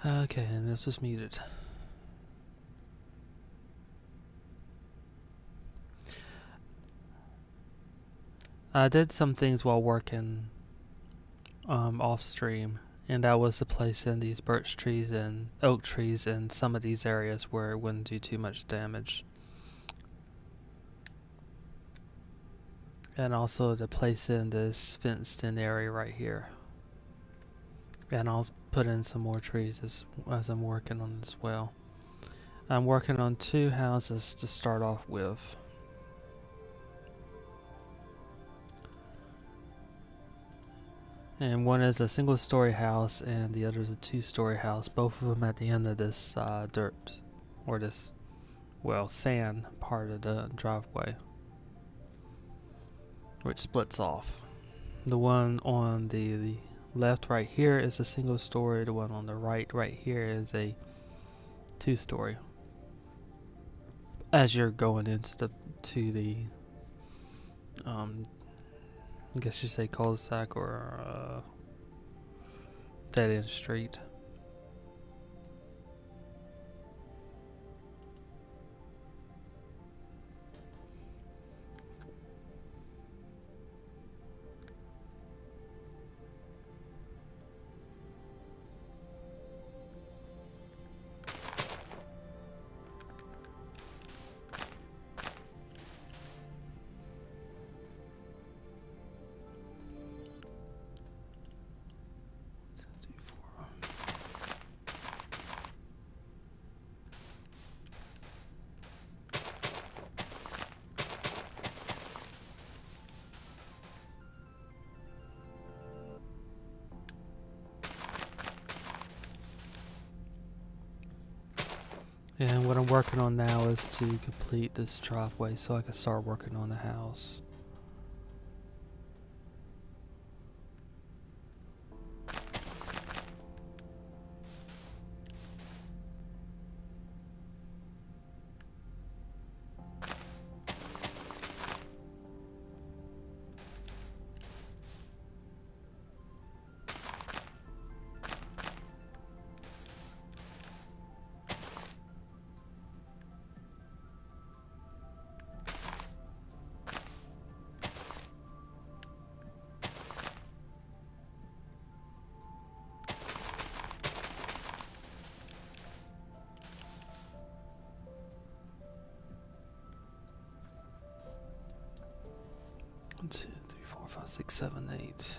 Okay, and this was muted. I did some things while working off stream, and that was to place in these birch trees and oak trees in some of these areas where it wouldn't do too much damage. And also to place in this fenced in area right here. And I'll put in some more trees as I'm working on it as well. I'm working on 2 houses to start off with. And one is a single-story house, and the other is a 2-story house. Both of them at the end of this dirt, or this, well, sand part of the driveway, which splits off. The one on the left right here is a single-story. The one on the right here is a 2-story. As you're going into the I guess you say cul-de-sac or dead-end street. And what I'm working on now is to complete this driveway so I can start working on the house. One, 2, 3, 4, 5, 6, 7, 8.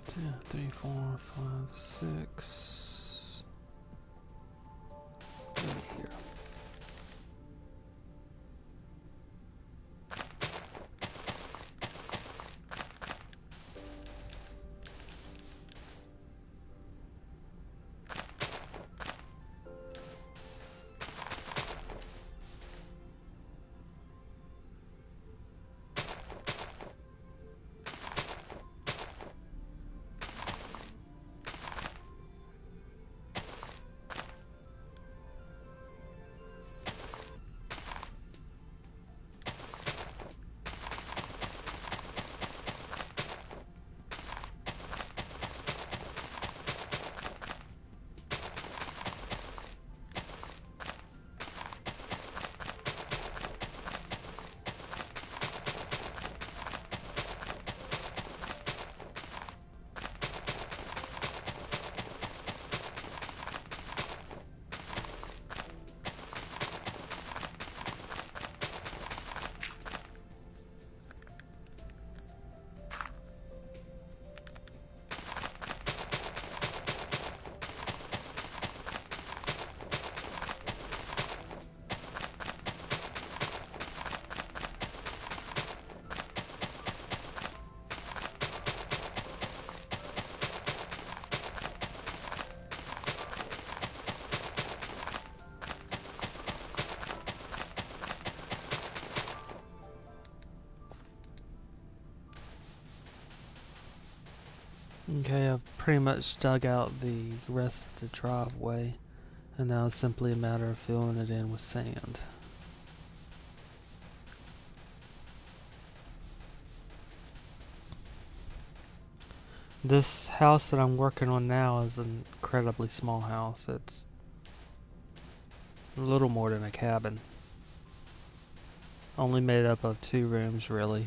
Two, 3, 4, 5, 6. Right here. Okay, I've pretty much dug out the rest of the driveway, and now it's simply a matter of filling it in with sand. This house that I'm working on now is an incredibly small house. It's a little more than a cabin. Only made up of 2 rooms, really.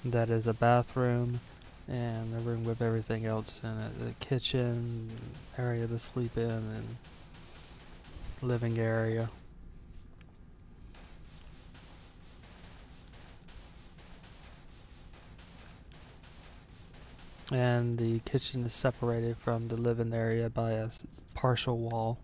That is a bathroom and a room with everything else in it. The kitchen, area to sleep in, and living area. And the kitchen is separated from the living area by a partial wall.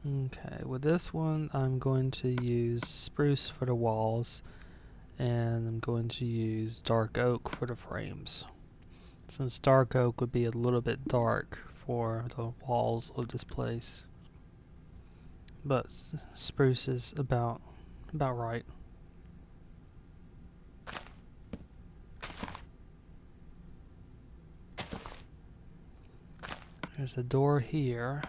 Okay, with this one I'm going to use spruce for the walls, and I'm going to use dark oak for the frames. Since dark oak would be a little bit dark for the walls of this place. But spruce is about right. There's a door here.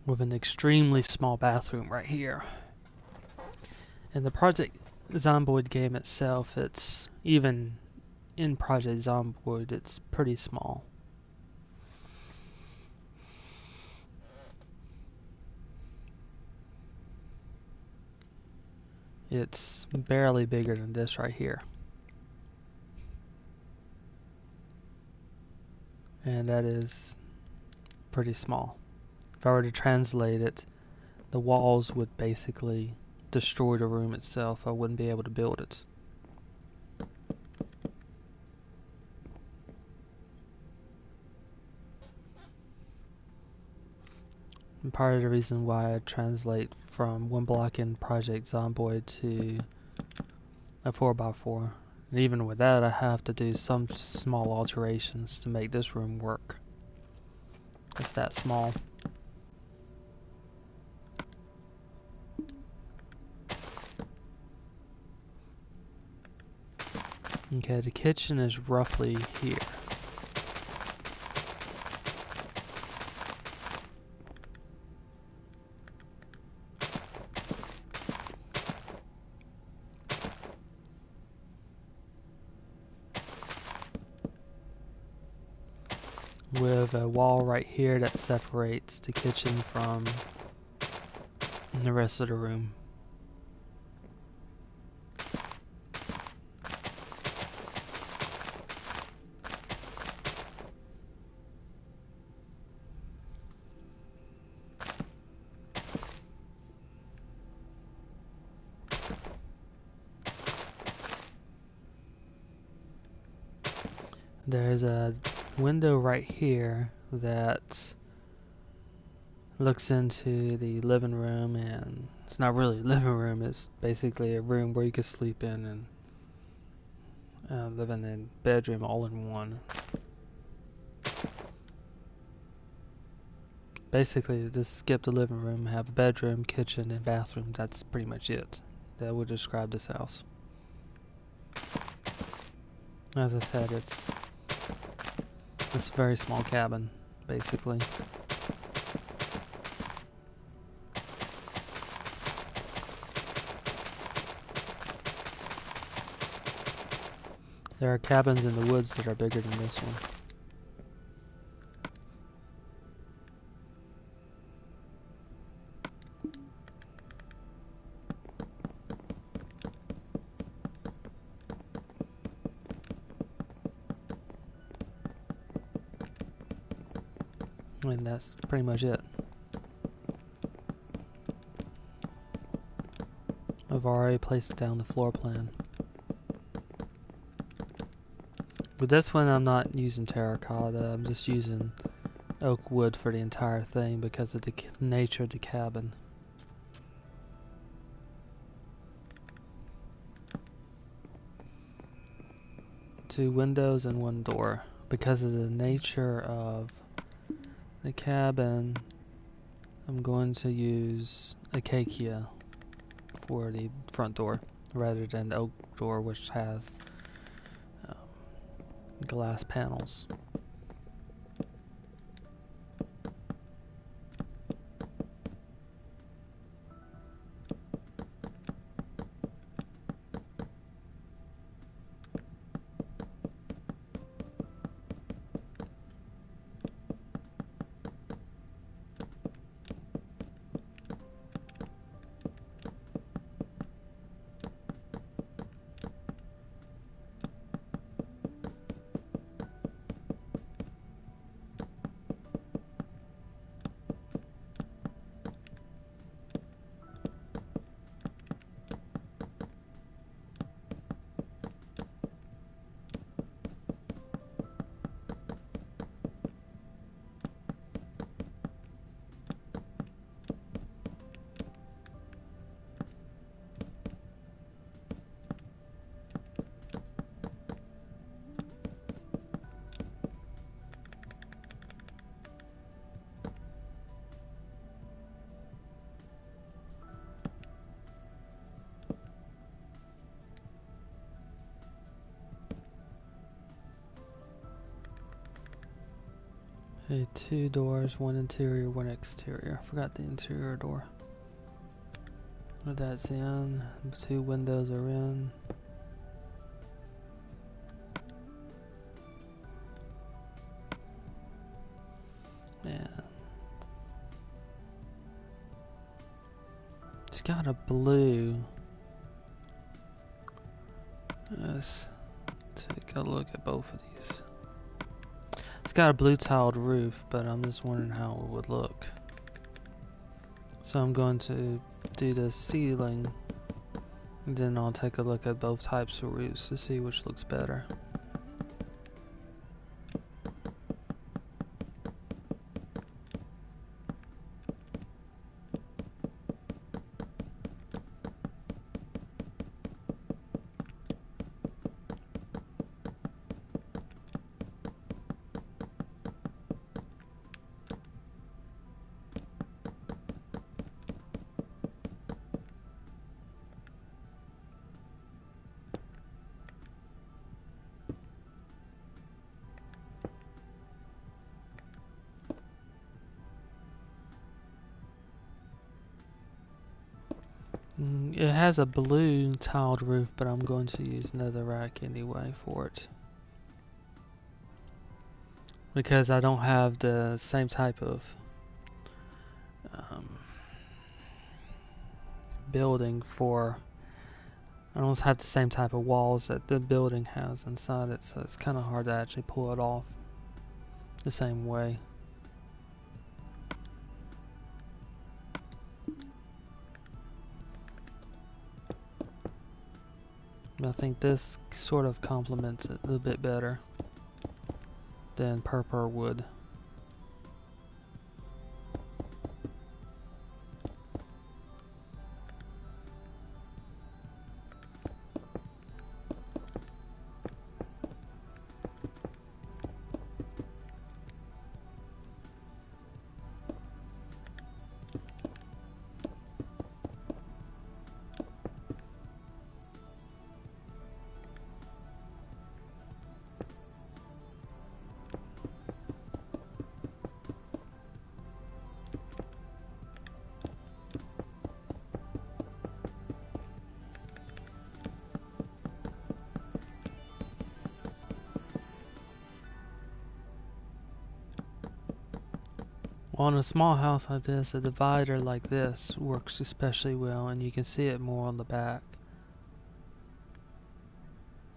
With an extremely small bathroom right here. In the Project Zomboid game itself, it's even in Project Zomboid, it's pretty small. It's barely bigger than this right here. And that is pretty small. If I were to translate it, the walls would basically destroy the room itself. I wouldn't be able to build it. And part of the reason why I translate from one block in Project Zomboid to a 4x4. And even with that, I have to do some small alterations to make this room work. It's that small. Okay, the kitchen is roughly here. With a wall right here that separates the kitchen from the rest of the room. There's a window right here that looks into the living room, and it's not really a living room, it's basically a room where you can sleep in and live in a bedroom all in one. Basically, just skip the living room, have a bedroom, kitchen, and bathroom. That's pretty much it. That would describe this house. As I said, it's a very small cabin, basically. There are cabins in the woods that are bigger than this one. And that's pretty much it. I've already placed down the floor plan. With this one I'm not using terracotta, I'm just using oak wood for the entire thing because of the nature of the cabin. Two windows and one door. Because of the nature of the cabin, I'm going to use acacia for the front door rather than the oak door, which has glass panels. Okay, two doors, one interior, one exterior. Forgot the interior door. But that's in. Two windows are in. Man. It's got a blue. Let's take a look at both of these. It's got a blue tiled roof, but I'm just wondering how it would look. So I'm going to do the ceiling, and then I'll take a look at both types of roofs to see which looks better. It has a blue tiled roof, but I'm going to use another rack anyway for it. Because I don't have the same type of building for... I don't have the same type of walls that the building has inside it, so it's kind of hard to actually pull it off the same way. I think this sort of complements it a little bit better than purple wood. On a small house like this, a divider like this works especially well, and you can see it more on the back.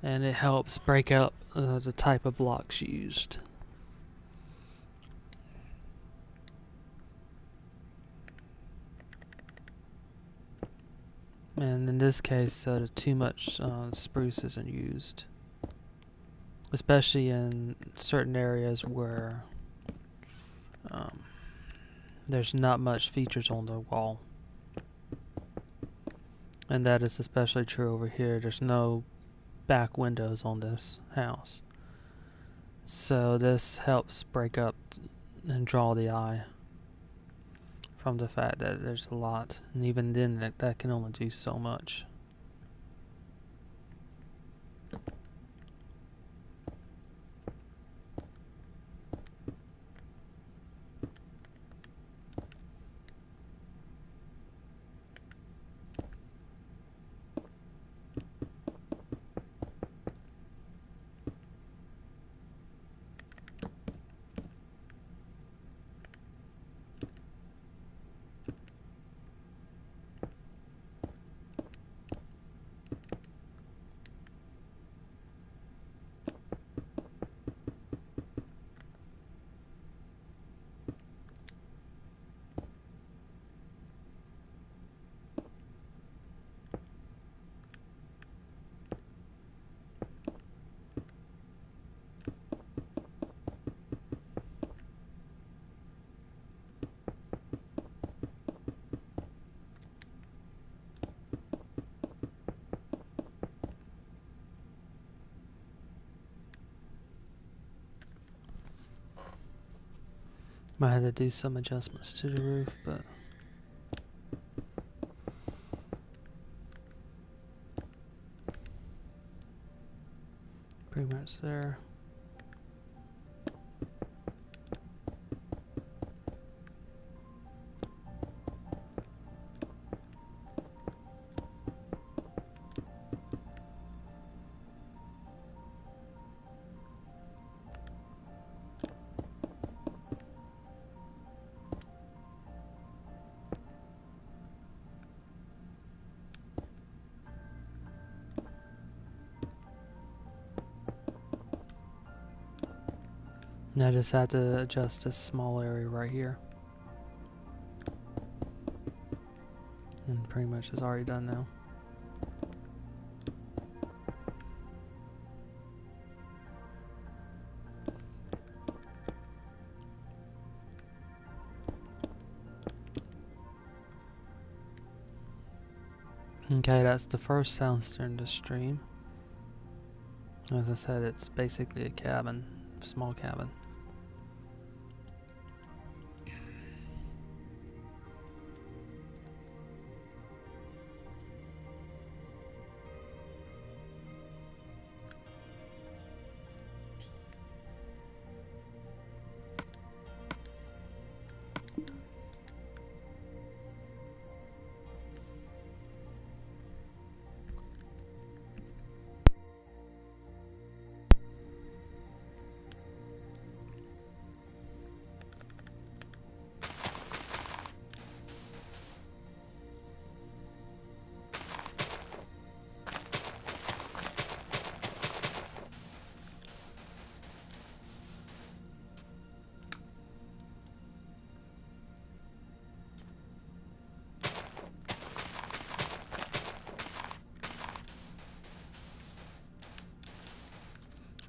And it helps break up the type of blocks used. And in this case, too much spruce isn't used, especially in certain areas where there's not much features on the wall. And that is especially true over here. There's no back windows on this house. So this helps break up and draw the eye from the fact that there's a lot. And even then, that can only do so much. Might have to do some adjustments to the roof, but pretty much there. Now I just have to adjust this small area right here. And pretty much it's already done now. Okay, that's the first house during the stream. As I said, it's basically a cabin, small cabin.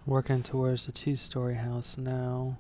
Working towards the two-story house now.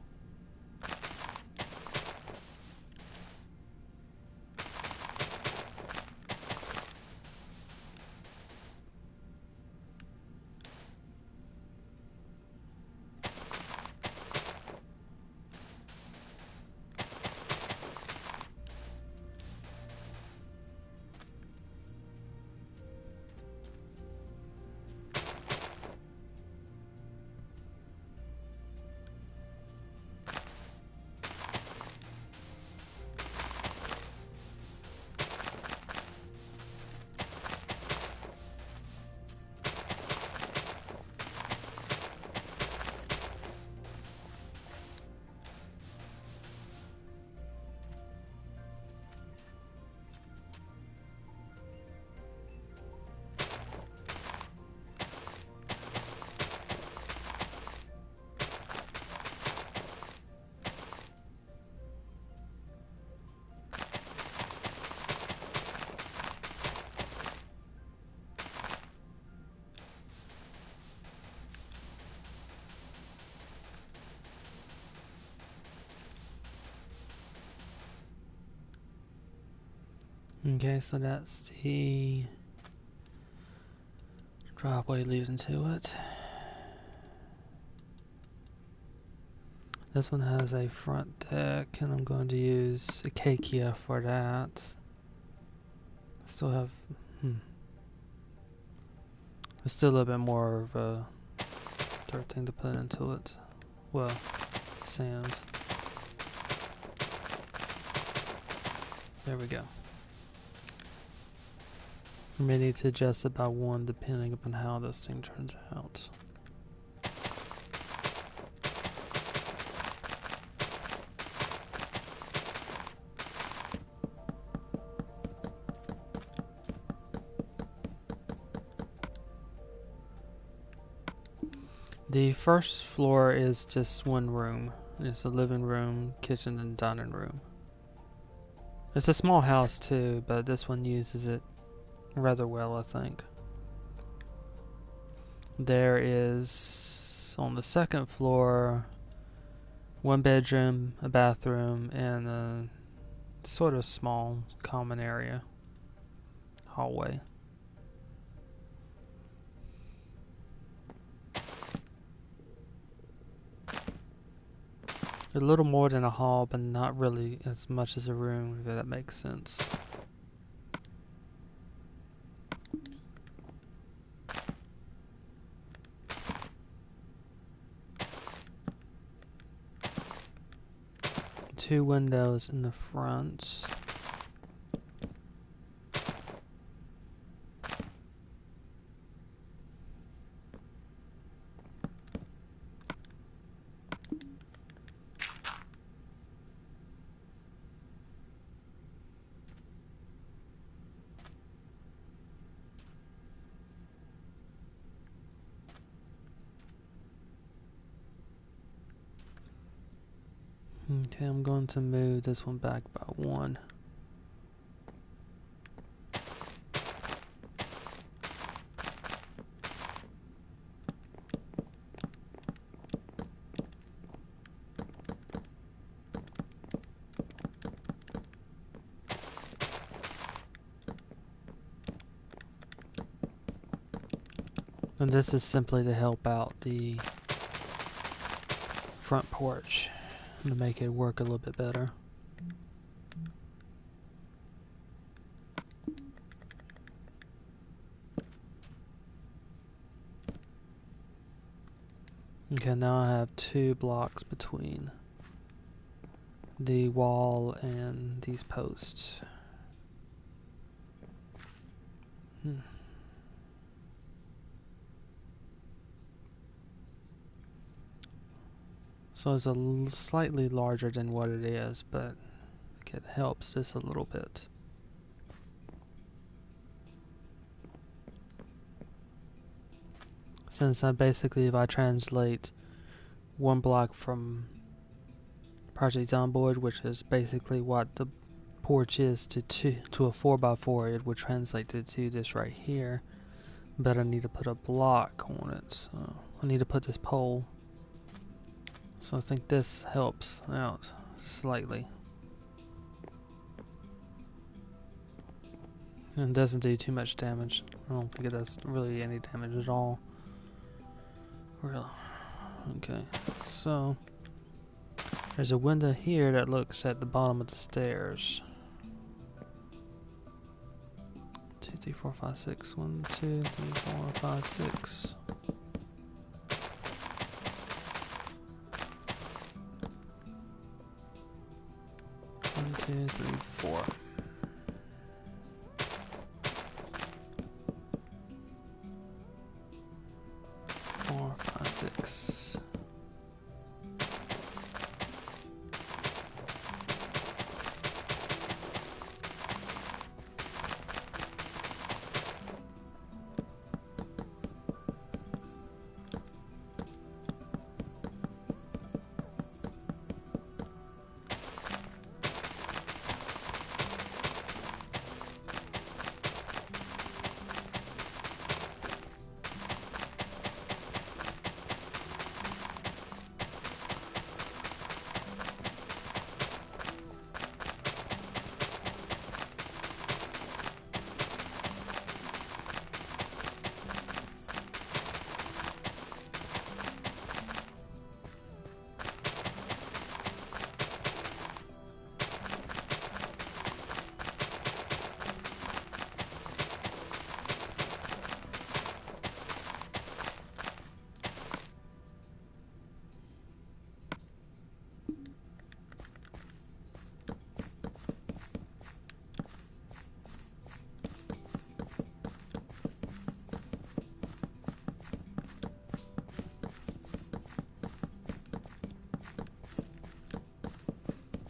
Okay, so that's the driveway leading to it. This one has a front deck, and I'm going to use Acacia for that. Still have, there's still a little bit more of a dirt thing to put into it. Well, sand. There we go. I may need to adjust it by one depending upon how this thing turns out. The first floor is just one room. It's a living room, kitchen, and dining room. It's a small house too, but this one uses it rather well, I think. There is, on the second floor, one bedroom, a bathroom, and a sort of small common area. Hallway. A little more than a hall, but not really as much as a room, if that makes sense. Two windows in the front. Okay, I'm going to move this one back by one. And this is simply to help out the front porch, to make it work a little bit better. Okay, now I have 2 blocks between the wall and these posts. So it's slightly larger than what it is, but it helps just a little bit. Since if I translate one block from Project Zomboid, which is basically what the porch is, to a 4x4, it would translate to this right here. But I need to put a block on it, so I need to put this pole. So I think this helps out slightly. And doesn't do too much damage. I don't think it does really any damage at all. Really. Okay, so there's a window here that looks at the bottom of the stairs. 2, 3, 4, 5, 6. 1, 2, 3, 4, 5, 6. One, 2, 3, 4. 4, 5, 6.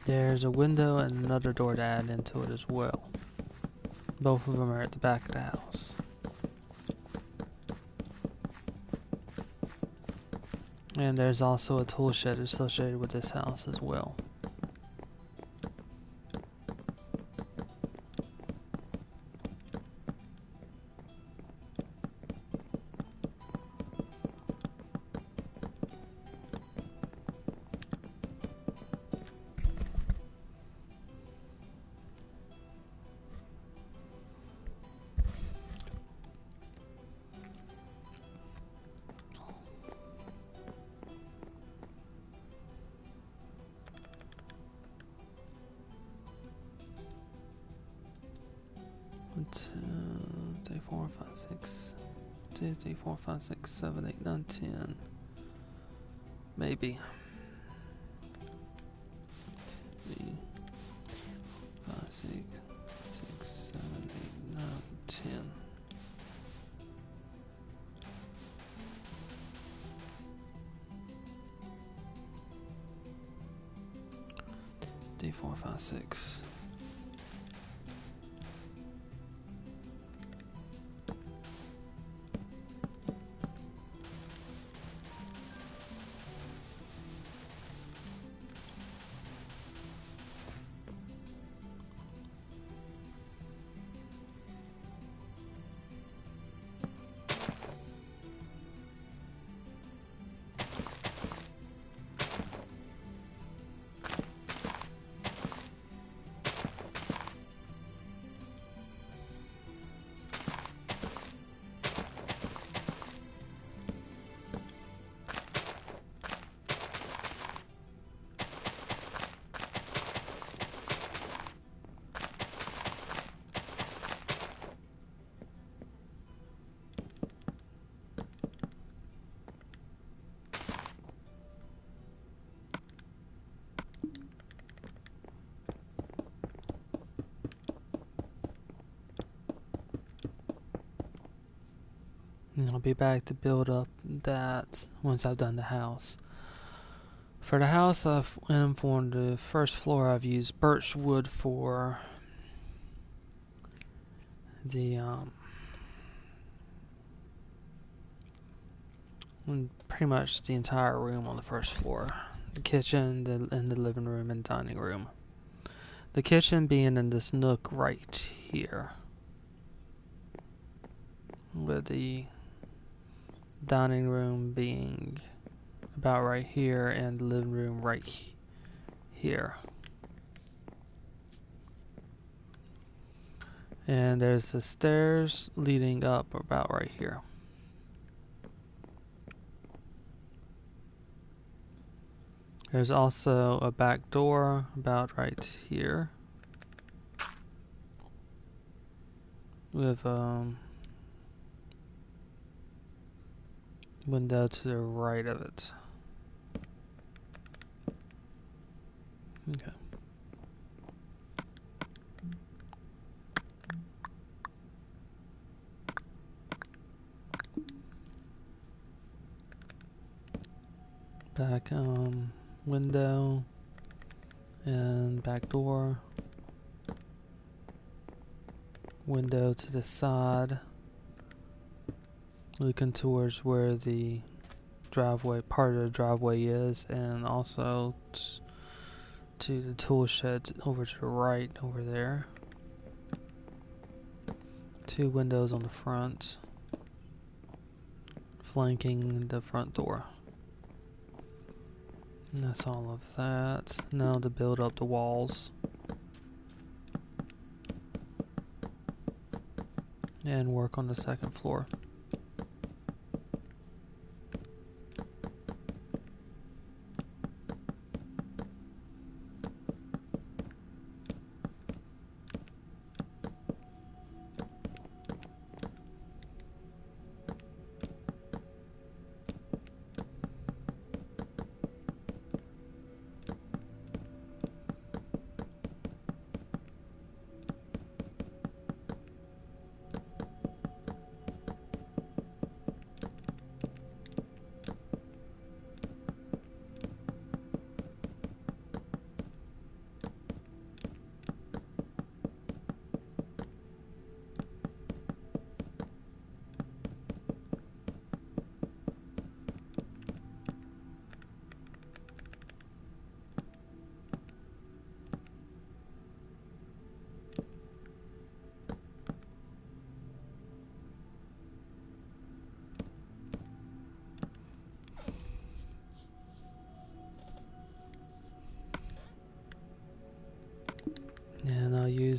There's a window and another door to add into it as well. Both of them are at the back of the house. And there's also a tool shed associated with this house as well. Two, 3, 4, 5, 6. 2, 3, 4, 5, 6, 7, 8, 9, 10. Maybe. 3, 5, 6, 7, 8, 9, 10. D4, 5, 6. And I'll be back to build up that once I've done the house. For the house, for the first floor, I've used birch wood for the pretty much the entire room on the first floor. The kitchen, and the living room and dining room. The kitchen being in this nook right here, with the dining room being about right here and the living room right here. And there's the stairs leading up about right here. There's also a back door about right here with window to the right of it. Okay. Back window and back door. Window to the side, looking towards where the driveway, part of the driveway is, and also to the tool shed over to the right over there. 2 windows on the front, flanking the front door. And that's all of that. Now to build up the walls and work on the second floor.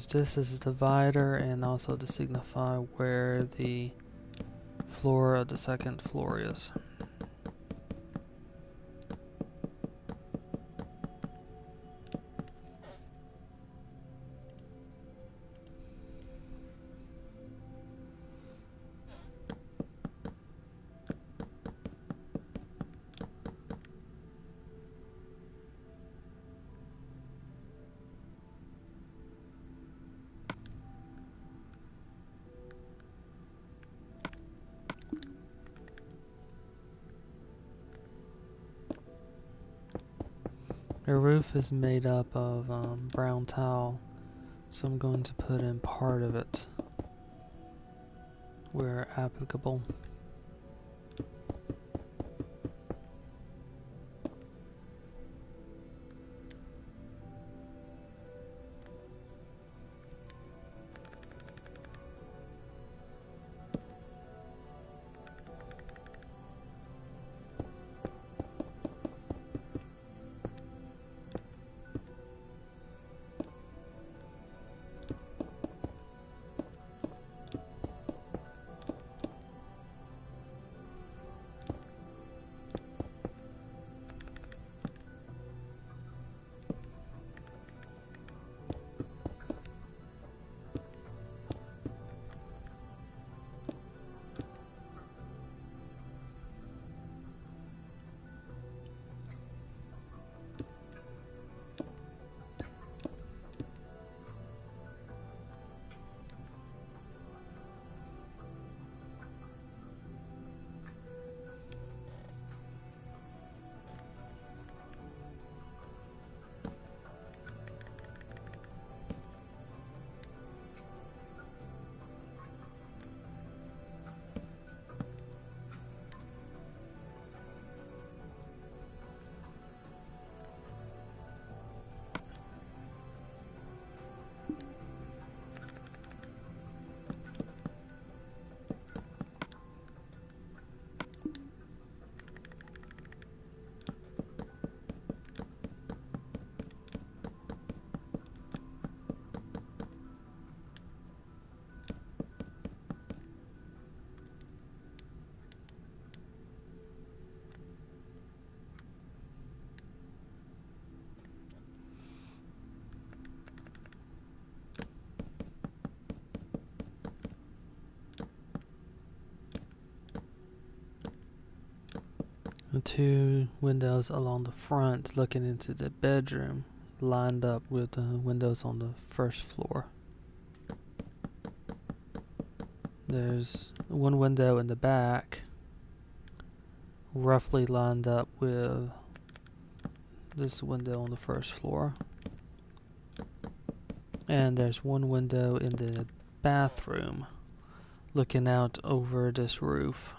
this as a divider and also to signify where the floor of the second floor is. The roof is made up of brown tile, so I'm going to put in part of it where applicable. The two windows along the front looking into the bedroom lined up with the windows on the first floor. There's one window in the back roughly lined up with this window on the first floor. And there's one window in the bathroom looking out over this roof.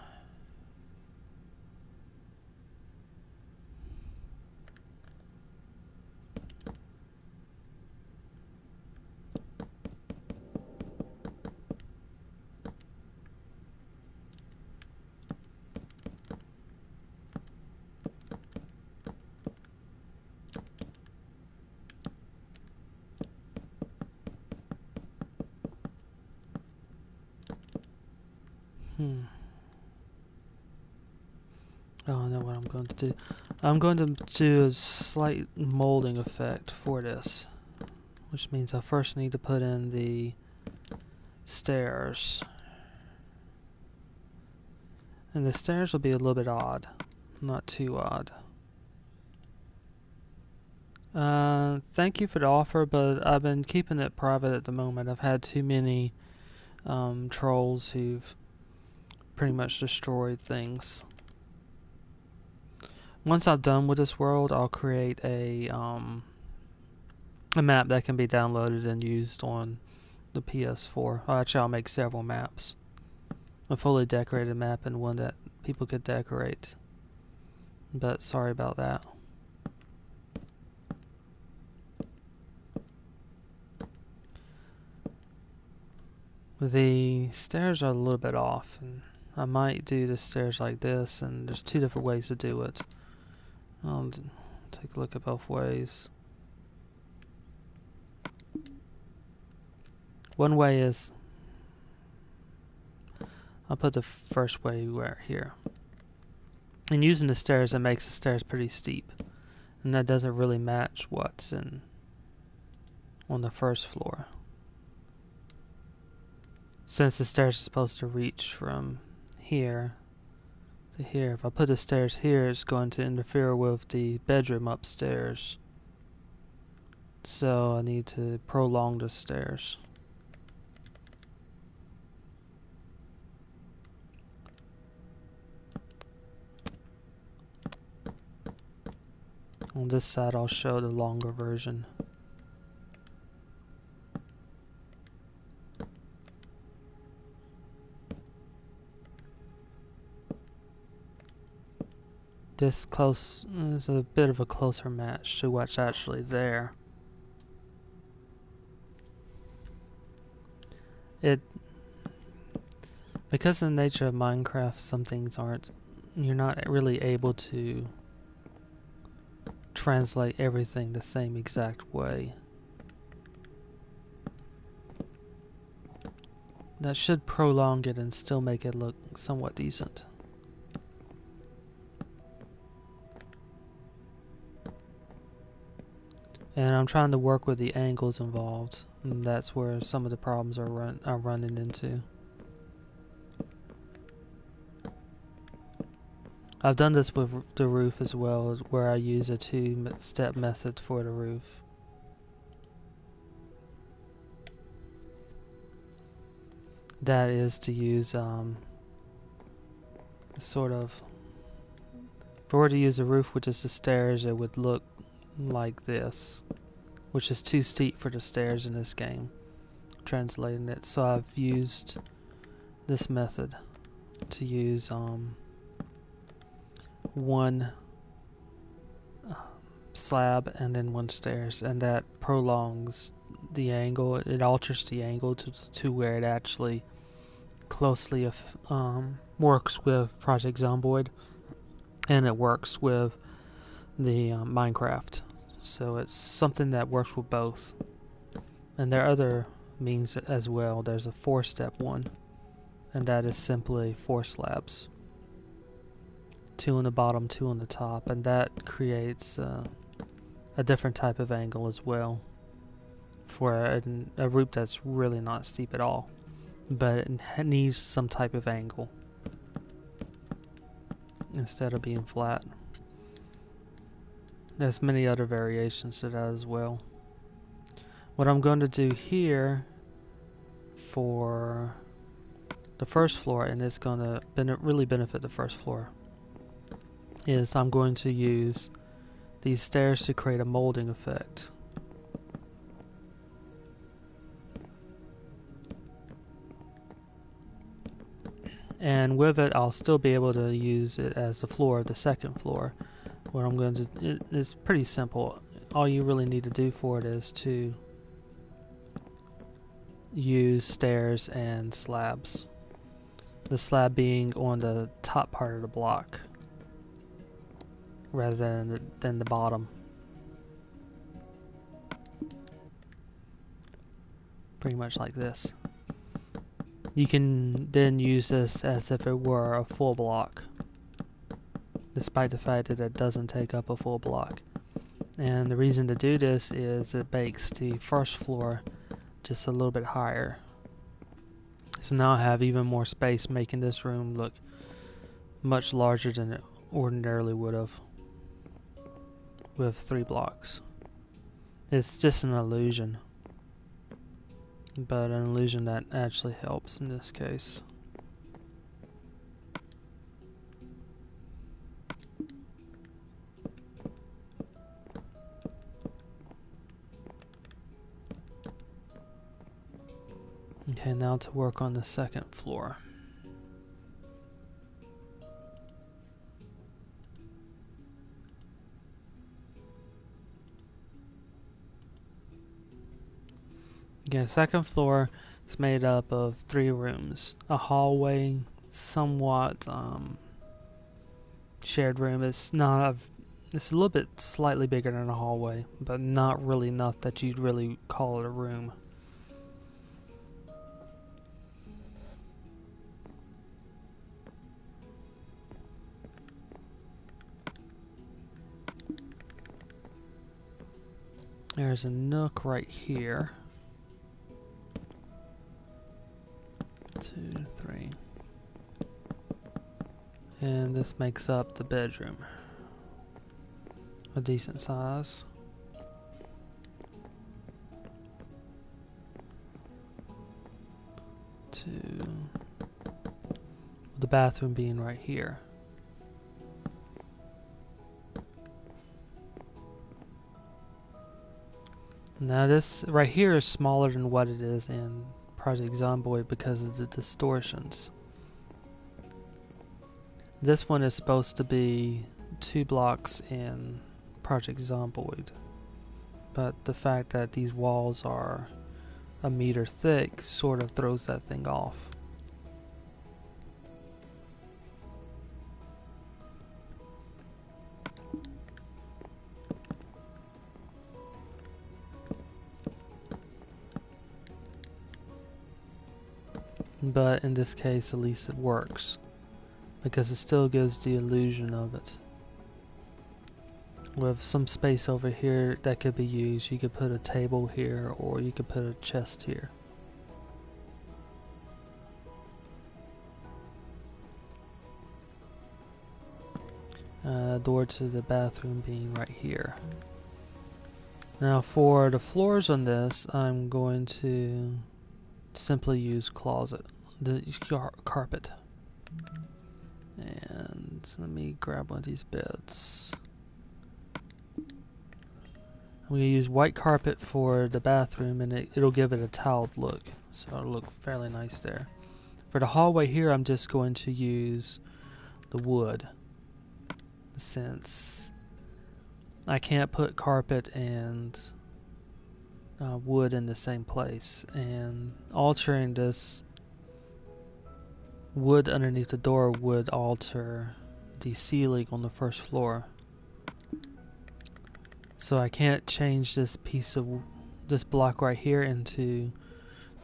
Oh, I know what I'm going to do. I'm going to do a slight molding effect for this, which means I first need to put in the stairs. And the stairs will be a little bit odd, not too odd. Thank you for the offer, but I've been keeping it private at the moment. I've had too many trolls who've pretty much destroyed things. Once I'm done with this world, I'll create a map that can be downloaded and used on the PS4. Actually, I'll make several maps. A fully decorated map and one that people could decorate. But sorry about that. The stairs are a little bit off, and I might do the stairs like this, and there's two different ways to do it. I'll take a look at both ways. One way is, I'll put the first way right here. And using the stairs, it makes the stairs pretty steep. And that doesn't really match what's on the first floor. Since the stairs are supposed to reach from here to here, if I put the stairs here, it's going to interfere with the bedroom upstairs. So I need to prolong the stairs. On this side, I'll show the longer version. This close is a bit of a closer match to what's actually there. Because of the nature of Minecraft, some things you're not really able to translate everything the same exact way. That should prolong it and still make it look somewhat decent. And I'm trying to work with the angles involved, and that's where some of the problems are running into. I've done this with the roof as well, where I use a two-step method for the roof. That is to use sort of, if I were to use a roof with just the stairs, it would look like this, which is too steep for the stairs in this game, translating it. So I've used this method to use one slab and then one stairs, and that prolongs the angle. It alters the angle to where it actually closely works with Project Zomboid, and it works with the Minecraft. So it's something that works with both. And there are other means as well. There's a 4-step one, and that is simply 4 slabs. 2 on the bottom, 2 on the top, and that creates a different type of angle as well for a roof that's really not steep at all, but it needs some type of angle instead of being flat. There's many other variations to that as well. What I'm going to do here for the first floor, and it's going to really benefit the first floor, is I'm going to use these stairs to create a molding effect. And with it, I'll still be able to use it as the floor of the second floor. What I'm going to it's pretty simple. All you really need to do for it is to use stairs and slabs. The slab being on the top part of the block rather than the bottom. Pretty much like this. You can then use this as if it were a full block, despite the fact that it doesn't take up a full block. And the reason to do this is it makes the first floor just a little bit higher. So now I have even more space, making this room look much larger than it ordinarily would have with 3 blocks. It's just an illusion, but an illusion that actually helps in this case. Okay, now to work on the second floor. Again, second floor is made up of 3 rooms. A hallway, somewhat shared room. It's a little bit slightly bigger than a hallway, but not really enough that you'd really call it a room. There's a nook right here. 2, 3. And this makes up the bedroom. A decent size. The bathroom being right here. Now this right here is smaller than what it is in Project Zomboid because of the distortions. This one is supposed to be 2 blocks in Project Zomboid, but the fact that these walls are a meter thick sort of throws that thing off. But in this case, at least it works, because it still gives the illusion of it. With some space over here that could be used, you could put a table here, or you could put a chest here. Door to the bathroom being right here. Now for the floors on this, I'm going to simply use the carpet. And let me grab one of these beds. I'm going to use white carpet for the bathroom, and it'll give it a tiled look, so it'll look fairly nice there. For the hallway here, I'm just going to use the wood, since I can't put carpet and wood in the same place, and altering this wood underneath the door would alter the ceiling on the first floor. So I can't change this this block right here into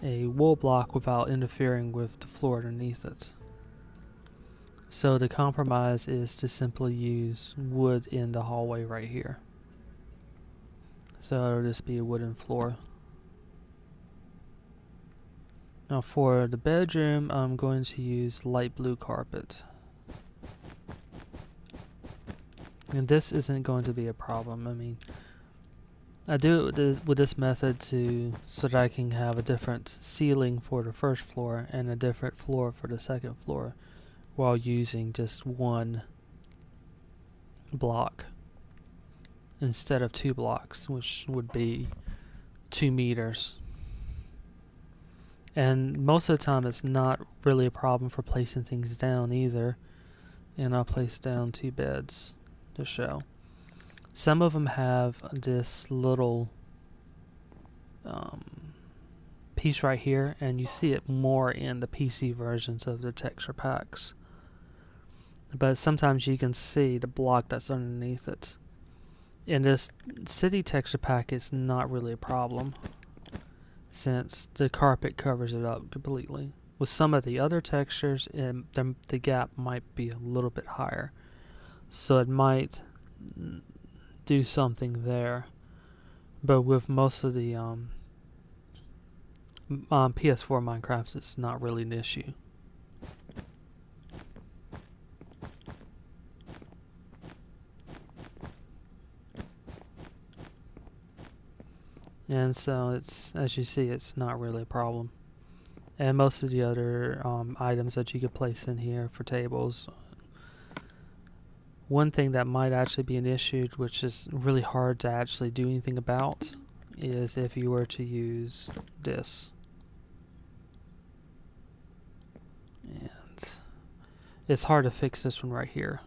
a wool block without interfering with the floor underneath it. So the compromise is to simply use wood in the hallway right here. So it'll just be a wooden floor. Now for the bedroom, I'm going to use light blue carpet. And this isn't going to be a problem. I mean, I do it with this method so that I can have a different ceiling for the first floor and a different floor for the second floor, while using just one block instead of 2 blocks, which would be 2 meters. And most of the time it's not really a problem for placing things down either. And I'll place down 2 beds to show. Some of them have this little piece right here, and you see it more in the PC versions of the texture packs. But sometimes you can see the block that's underneath it. In this city texture pack, it's not really a problem, since the carpet covers it up completely. With some of the other textures, the gap might be a little bit higher, so it might do something there. But with most of the PS4 Minecrafts, it's not really an issue. And so it's, as you see, it's not really a problem. And most of the other items that you could place in here for tables. One thing that might actually be an issue, which is really hard to actually do anything about, is if you were to use this. And it's hard to fix this one right here.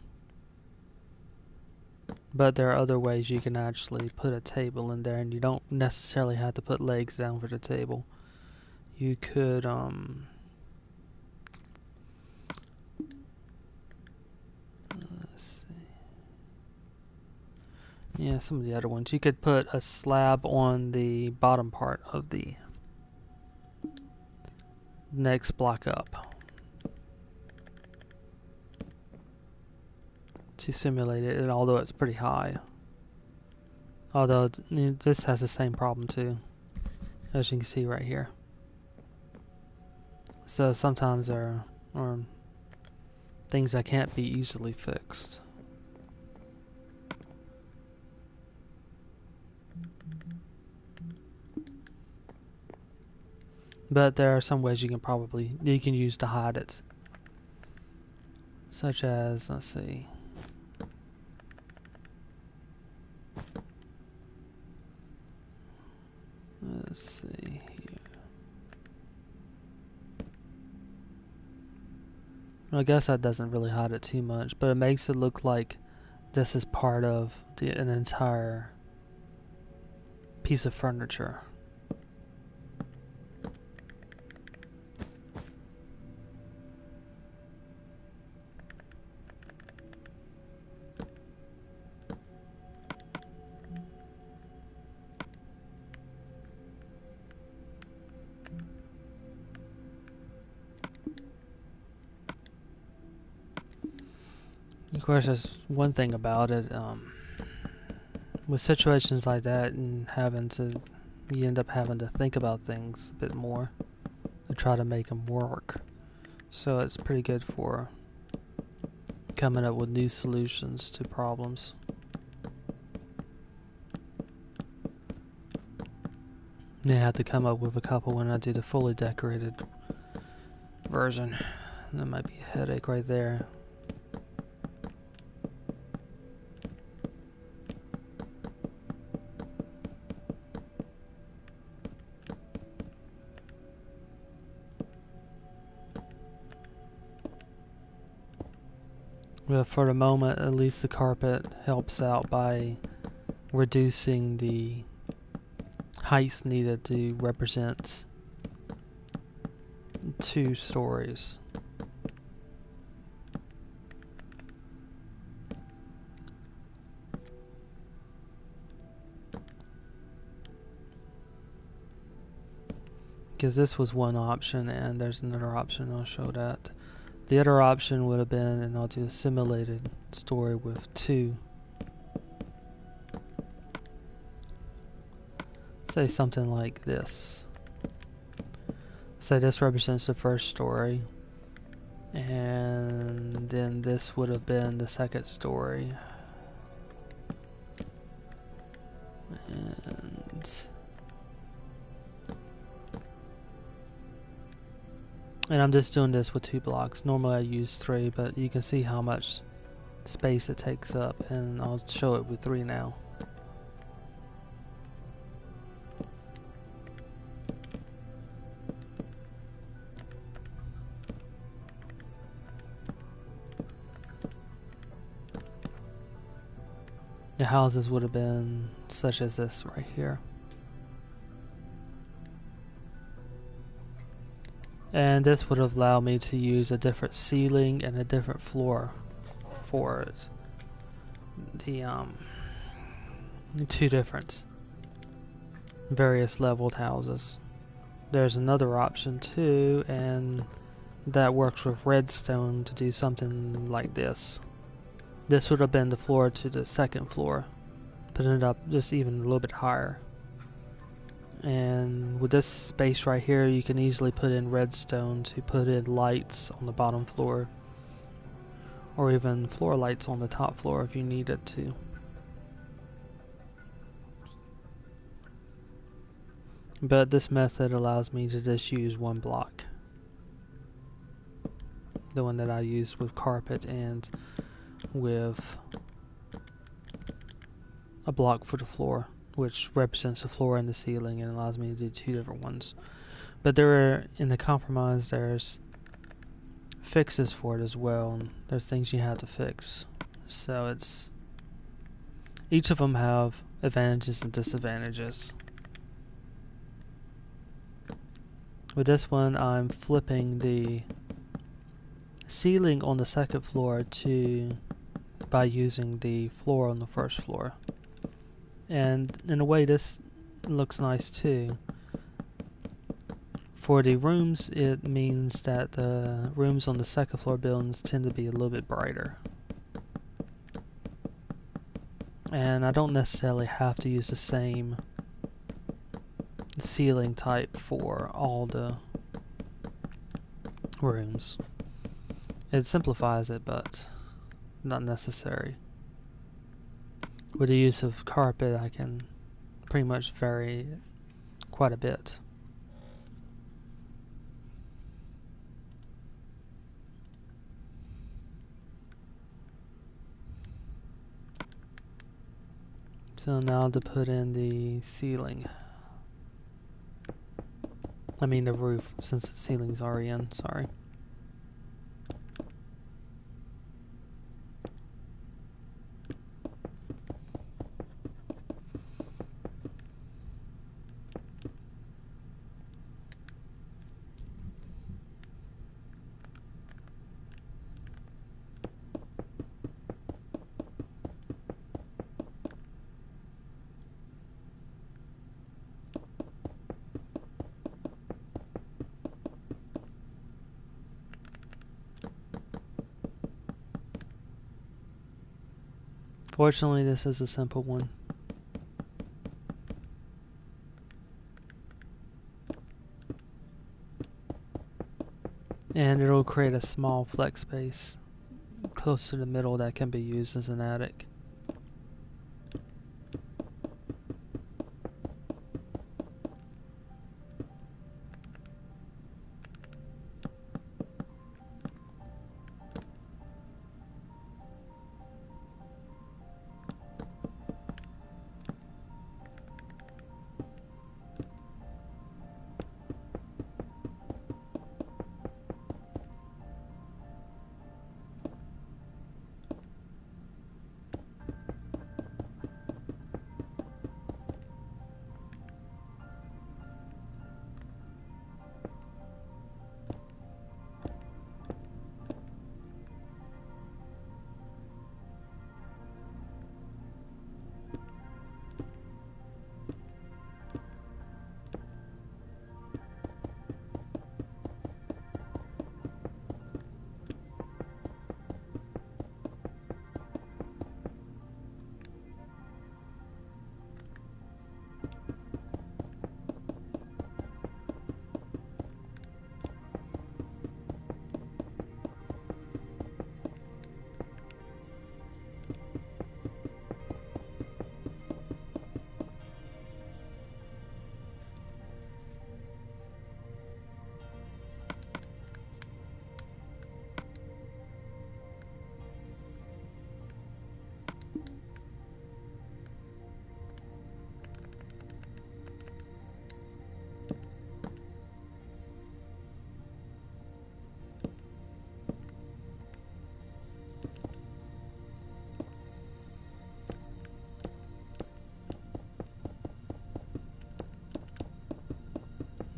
But there are other ways you can actually put a table in there, and you don't necessarily have to put legs down for the table. You could let's see. Yeah, some of the other ones. You could put a slab on the bottom part of the next block up to simulate it, although it's pretty high. Although this has the same problem too, as you can see right here. So sometimes there are things that can't be easily fixed. But there are some ways you can use to hide it. Such as, let's see. Let's see here. I guess that doesn't really hide it too much, but it makes it look like this is part of an entire piece of furniture. Of course, there's one thing about it, with situations like that and you end up having to think about things a bit more and try to make them work. So it's pretty good for coming up with new solutions to problems. May have to come up with a couple when I do the fully decorated version. That might be a headache right there. But for the moment, at least the carpet helps out by reducing the height needed to represent 2 stories. Because this was one option, and there's another option, I'll show that. The other option would have been, and I'll do a simulated story with 2. Say something like this. Say this represents the first story, and then this would have been the second story. And I'm just doing this with 2 blocks. Normally I use 3, but you can see how much space it takes up, and I'll show it with 3 now. The houses would have been such as this right here. And this would have allowed me to use a different ceiling and a different floor for it. The 2 different various leveled houses. There's another option too, and that works with redstone to do something like this. This would have been the floor to the second floor, putting it up just even a little bit higher. And with this space right here, you can easily put in redstone to put in lights on the bottom floor, or even floor lights on the top floor if you needed to. But this method allows me to just use 1 block, the one that I used with carpet and with a block for the floor, which represents the floor and the ceiling, and allows me to do 2 different ones. But in the compromise, there's fixes for it as well, and there's things you have to fix. So each of them have advantages and disadvantages. With this one, I'm flipping the ceiling on the second floor by using the floor on the first floor. And in a way this looks nice too. For the rooms, it means that the rooms on the second floor buildings tend to be a little bit brighter. And I don't necessarily have to use the same ceiling type for all the rooms. It simplifies it, but not necessary. With the use of carpet, I can pretty much vary quite a bit. So now to put in the ceiling. I mean the roof, since the ceiling's already in, sorry. Fortunately, this is a simple one. And it'll create a small flex space close to the middle that can be used as an attic.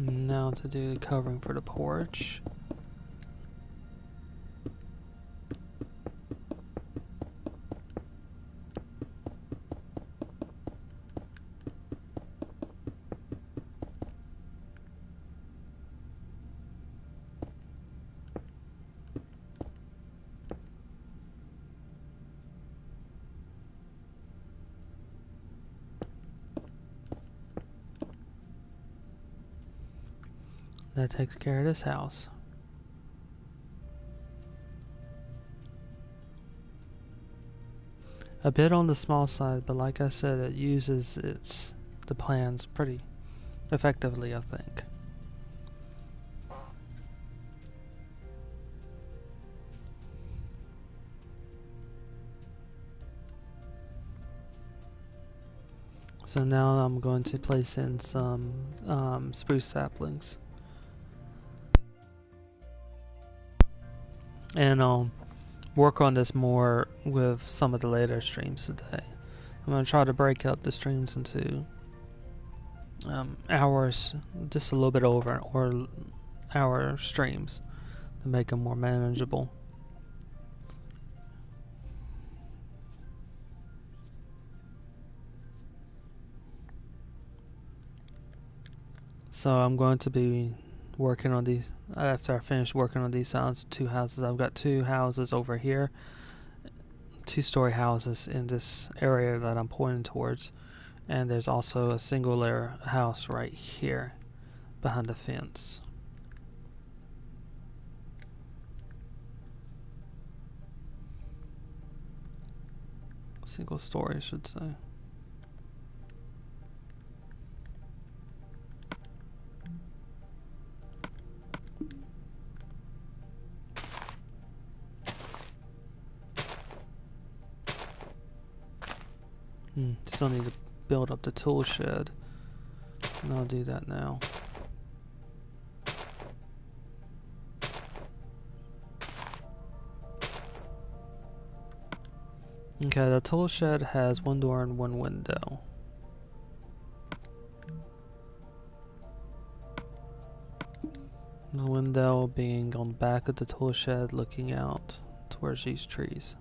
Now to do the covering for the porch. That takes care of this house. A bit on the small side, but like I said, it uses the plans pretty effectively, I think. So now I'm going to place in some spruce saplings. And I'll work on this more with some of the later streams today. I'm going to try to break up the streams into hours, just a little bit over, or hour streams to make them more manageable. So I'm going to be working on these after I finish working on these two houses. I've got two houses over here two-story houses in this area that I'm pointing towards, and there's also a single layer house right here behind the fence. Single story, I should say. Still need to build up the tool shed, and I'll do that now. Okay, the tool shed has one door and one window. The window being on the back of the tool shed looking out towards these trees.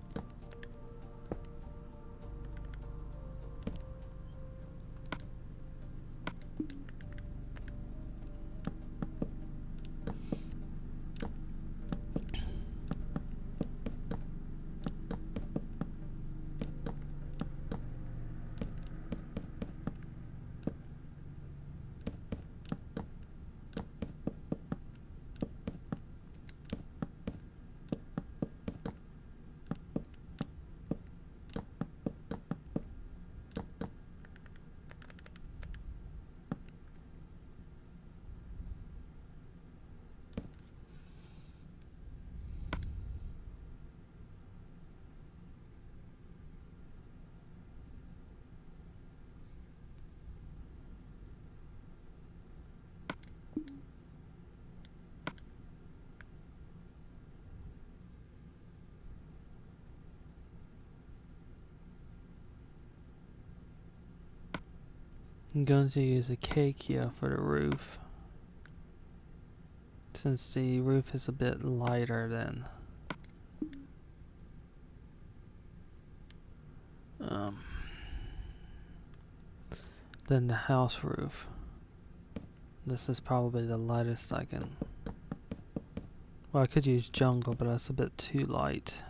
I'm going to use a acacia for the roof, since the roof is a bit lighter than the house roof. This is probably the lightest I can. Well, I could use jungle, but that's a bit too light.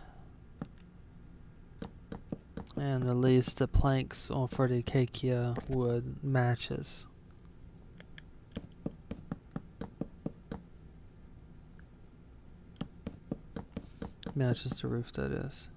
And at least the planks for the acacia wood matches. Matches the roof, that is.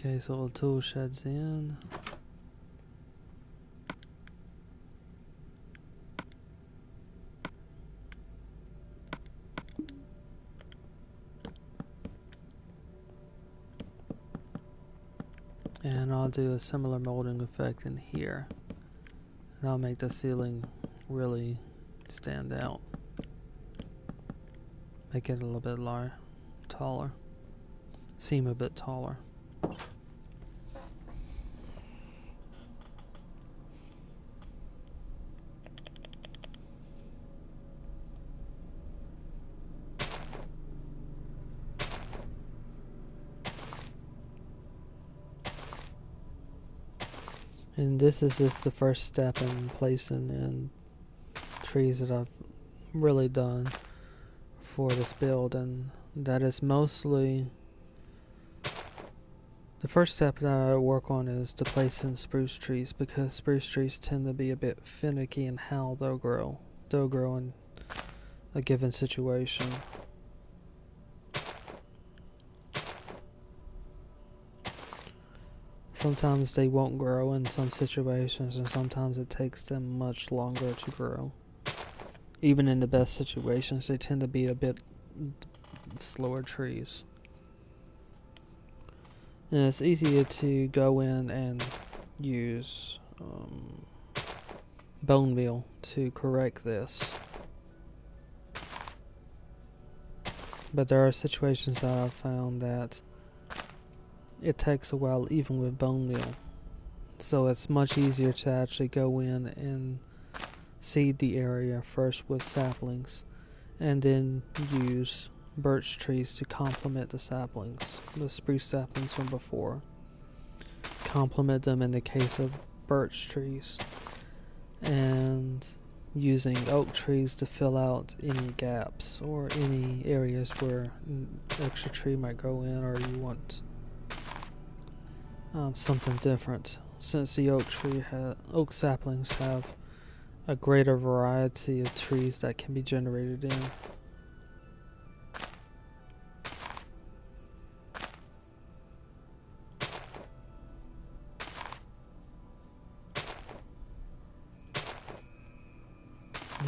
Okay, so the tool shed's in. And I'll do a similar molding effect in here. And I'll make the ceiling really stand out. Make it a little bit taller. Seem a bit taller. And this is just the first step in placing in trees that I've really done for this build, and that is mostly the first step that I work on is to place in spruce trees, because spruce trees tend to be a bit finicky in how they'll grow in a given situation. Sometimes they won't grow in some situations, and sometimes it takes them much longer to grow. Even in the best situations, they tend to be a bit slower trees. And it's easier to go in and use bone meal to correct this. But there are situations that I've found that it takes a while even with bone meal. So it's much easier to actually go in and seed the area first with saplings and then use birch trees to complement the saplings, the spruce saplings from before. Complement them in the case of birch trees, and using oak trees to fill out any gaps or any areas where an extra tree might go in, or you want something different, since the oak saplings have a greater variety of trees that can be generated in.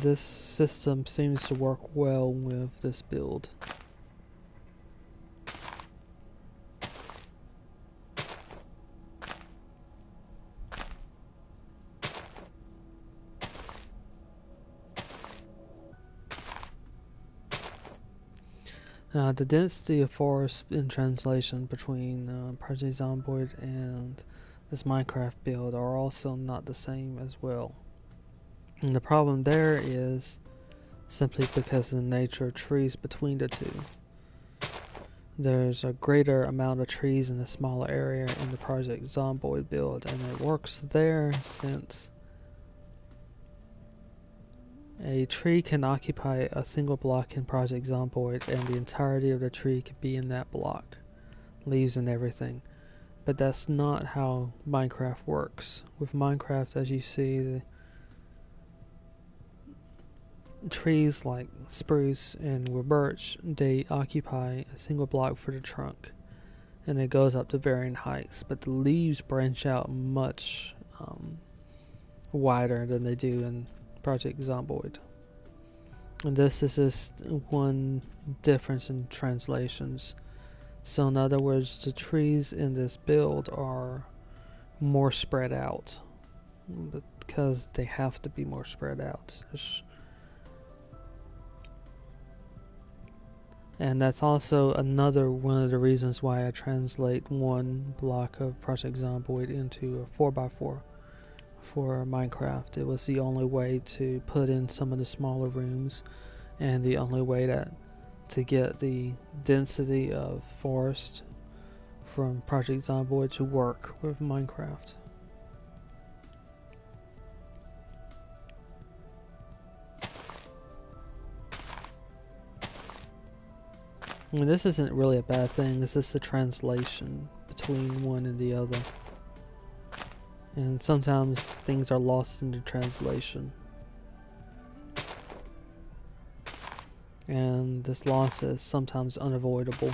This system seems to work well with this build. The density of forest in translation between Project Zomboid and this Minecraft build are also not the same as well. And the problem there is simply because of the nature of trees between the two. There's a greater amount of trees in a smaller area in the Project Zomboid build, and it works there since a tree can occupy a single block in Project Zomboid and the entirety of the tree can be in that block, leaves and everything. But that's not how Minecraft works. With Minecraft, as you see, the trees like spruce and with birch, they occupy a single block for the trunk, and it goes up to varying heights, but the leaves branch out much wider than they do in Project Zomboid. And this is just one difference in translations. So in other words, the trees in this build are more spread out because they have to be more spread out. And that's also another one of the reasons why I translate one block of Project Zomboid into a 4x4 for Minecraft. It was the only way to put in some of the smaller rooms, and the only way to get the density of forest from Project Zomboid to work with Minecraft. And this isn't really a bad thing, it's just a translation between one and the other. And sometimes things are lost in the translation. And this loss is sometimes unavoidable.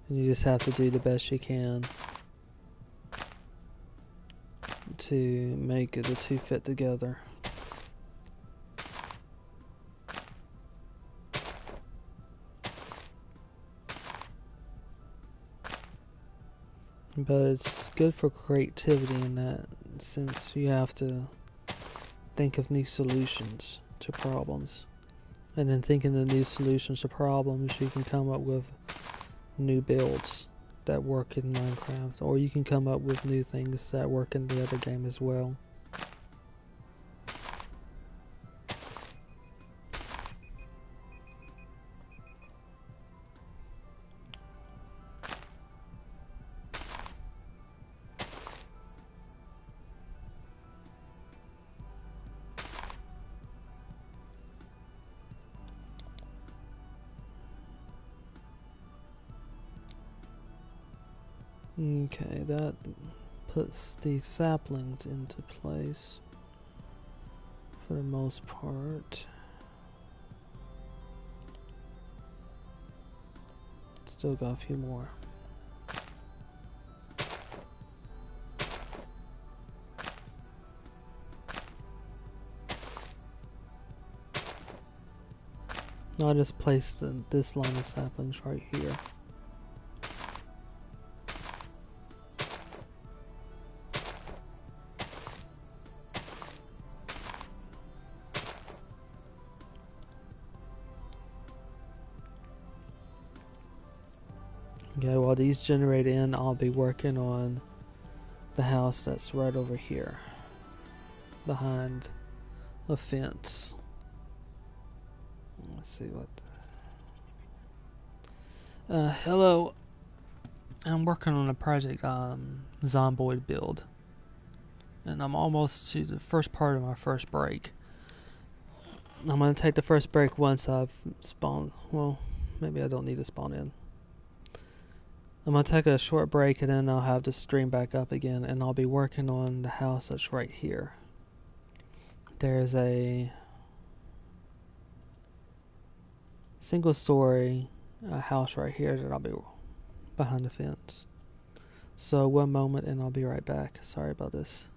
And you just have to do the best you can to make the two fit together. But it's good for creativity in that since you have to think of new solutions to problems. And then thinking of new solutions to problems, you can come up with new builds that work in Minecraft, or you can come up with new things that work in the other game as well. Okay, that puts these saplings into place for the most part. Still got a few more. I'll just place this line of saplings right here. Okay, while these generate in, I'll be working on the house that's right over here, behind a fence. Let's see what. Hello. I'm working on a Project Zomboid build, and I'm almost to the first part of my first break. I'm going to take the first break once I've spawned. Well, maybe I don't need to spawn in. I'm going to take a short break, and then I'll have the stream back up again, and I'll be working on the house that's right here. There's a single story house right here that I'll be behind the fence. So one moment and I'll be right back. Sorry about this.